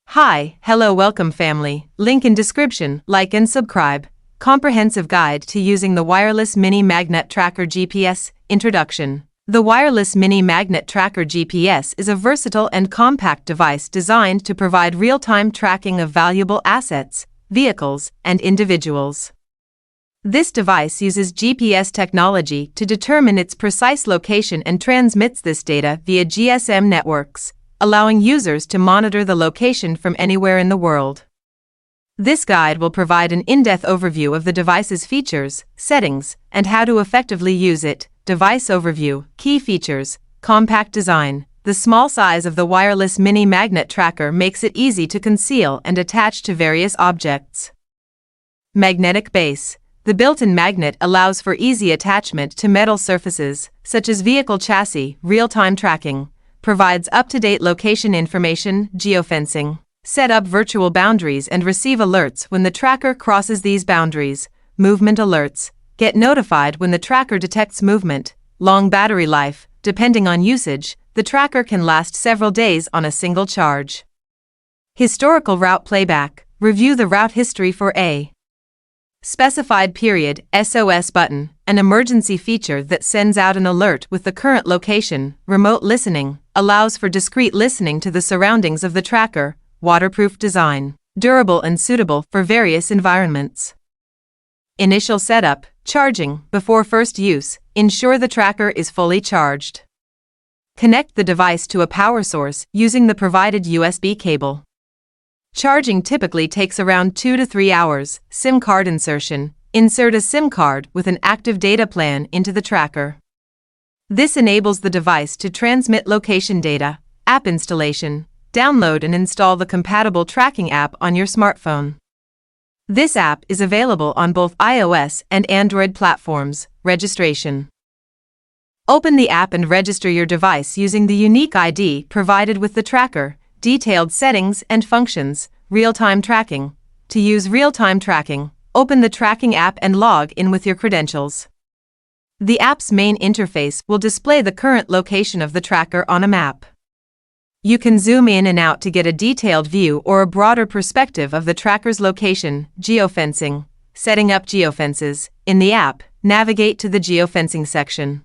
Hi, hello, welcome family. Link in description, like and subscribe. Comprehensive guide to using the wireless mini magnet tracker GPS. Introduction. The wireless mini magnet tracker GPS is a versatile and compact device designed to provide real-time tracking of valuable assets, vehicles, and individuals. This device uses GPS technology to determine its precise location and transmits this data via GSM networks, allowing users to monitor the location from anywhere in the world. This guide will provide an in-depth overview of the device's features, settings, and how to effectively use it. Device overview, key features, compact design. The small size of the wireless mini magnet tracker makes it easy to conceal and attach to various objects. Magnetic base. The built-in magnet allows for easy attachment to metal surfaces, such as vehicle chassis. Real-time tracking. Provides up-to-date location information. Geofencing. Set up virtual boundaries and receive alerts when the tracker crosses these boundaries. Movement alerts. Get notified when the tracker detects movement. Long battery life. Depending on usage, the tracker can last several days on a single charge. Historical route playback. Review the route history for a specified period. SOS button, an emergency feature that sends out an alert with the current location. Remote listening, allows for discrete listening to the surroundings of the tracker. Waterproof design, durable and suitable for various environments. Initial setup, charging. Before first use, ensure the tracker is fully charged. Connect the device to a power source using the provided USB cable. Charging typically takes around 2 to 3 hours. SIM card insertion. Insert a SIM card with an active data plan into the tracker. This enables the device to transmit location data. App installation. Download and install the compatible tracking app on your smartphone. This app is available on both iOS and Android platforms. Registration. Open the app and register your device using the unique ID provided with the tracker. Detailed settings and functions. Real-time tracking. To use real-time tracking, open the tracking app and log in with your credentials. The app's main interface will display the current location of the tracker on a map. You can zoom in and out to get a detailed view or a broader perspective of the tracker's location. Geofencing. Setting up geofences. In the app, navigate to the geofencing section.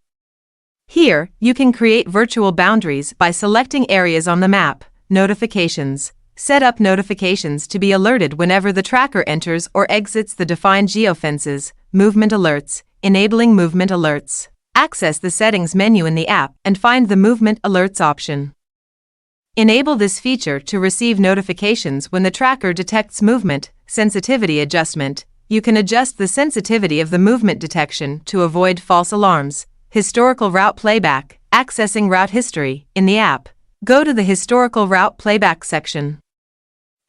Here, you can create virtual boundaries by selecting areas on the map. Notifications. Set up notifications to be alerted whenever the tracker enters or exits the defined geofences. Movement alerts. Enabling movement alerts. Access the settings menu in the app and find the movement alerts option. Enable this feature to receive notifications when the tracker detects movement. Sensitivity adjustment. You can adjust the sensitivity of the movement detection to avoid false alarms. Historical route playback. Accessing route history. In the app, go to the historical route playback section.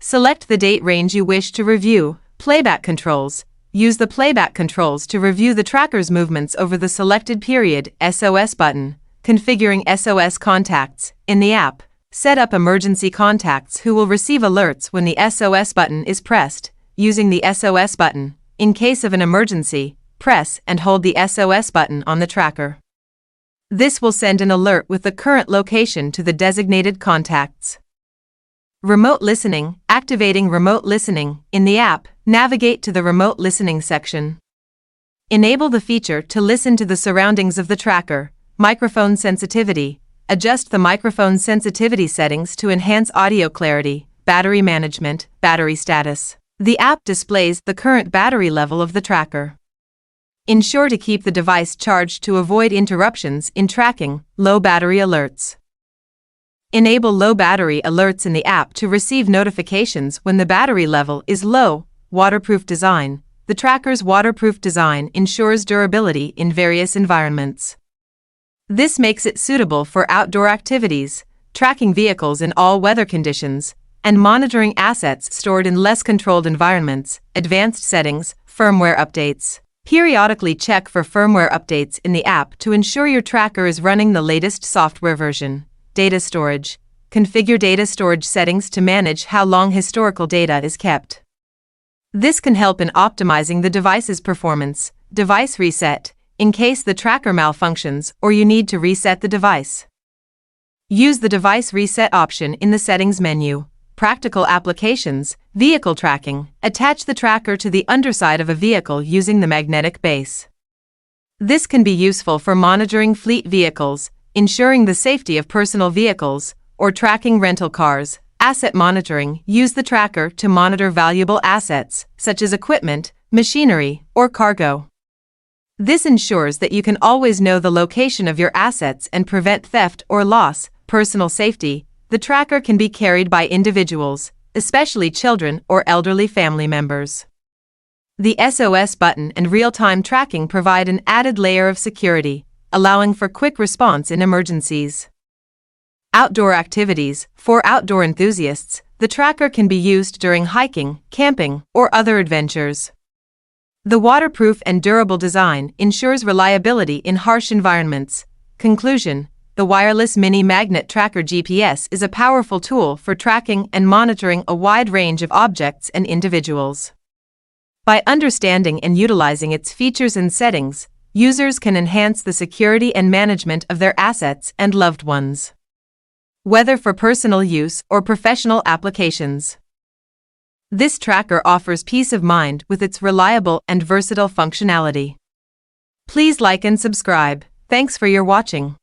Select the date range you wish to review. Playback controls. Use the playback controls to review the tracker's movements over the selected period. SOS button. Configuring SOS contacts. In the app, set up emergency contacts who will receive alerts when the SOS button is pressed. Using the SOS button. In case of an emergency, press and hold the SOS button on the tracker. This will send an alert with the current location to the designated contacts. Remote listening. Activating remote listening. In the app, navigate to the remote listening section. Enable the feature to listen to the surroundings of the tracker. Microphone sensitivity. Adjust the microphone sensitivity settings to enhance audio clarity. Battery management. Battery status. The app displays the current battery level of the tracker. Ensure to keep the device charged to avoid interruptions in tracking. Low battery alerts. Enable low battery alerts in the app to receive notifications when the battery level is low. Waterproof design. The tracker's waterproof design ensures durability in various environments. This makes it suitable for outdoor activities, tracking vehicles in all weather conditions, and monitoring assets stored in less controlled environments. Advanced settings. Firmware updates. Periodically check for firmware updates in the app to ensure your tracker is running the latest software version. Data storage. Configure data storage settings to manage how long historical data is kept. This can help in optimizing the device's performance. Device reset. in case the tracker malfunctions or you need to reset the device. Use the device reset option in the settings menu. Practical applications, vehicle tracking. Attach the tracker to the underside of a vehicle using the magnetic base. This can be useful for monitoring fleet vehicles, ensuring the safety of personal vehicles, or tracking rental cars. Asset monitoring. Use the tracker to monitor valuable assets, such as equipment, machinery, or cargo. This ensures that you can always know the location of your assets and prevent theft or loss. Personal safety. The tracker can be carried by individuals, especially children or elderly family members. The SOS button and real-time tracking provide an added layer of security, allowing for quick response in emergencies. Outdoor activities. For outdoor enthusiasts, the tracker can be used during hiking, camping, or other adventures. The waterproof and durable design ensures reliability in harsh environments. Conclusion: the wireless mini magnet tracker GPS is a powerful tool for tracking and monitoring a wide range of objects and individuals. By understanding and utilizing its features and settings, users can enhance the security and management of their assets and loved ones, whether for personal use or professional applications. This tracker offers peace of mind with its reliable and versatile functionality. Please like and subscribe. Thanks for your watching.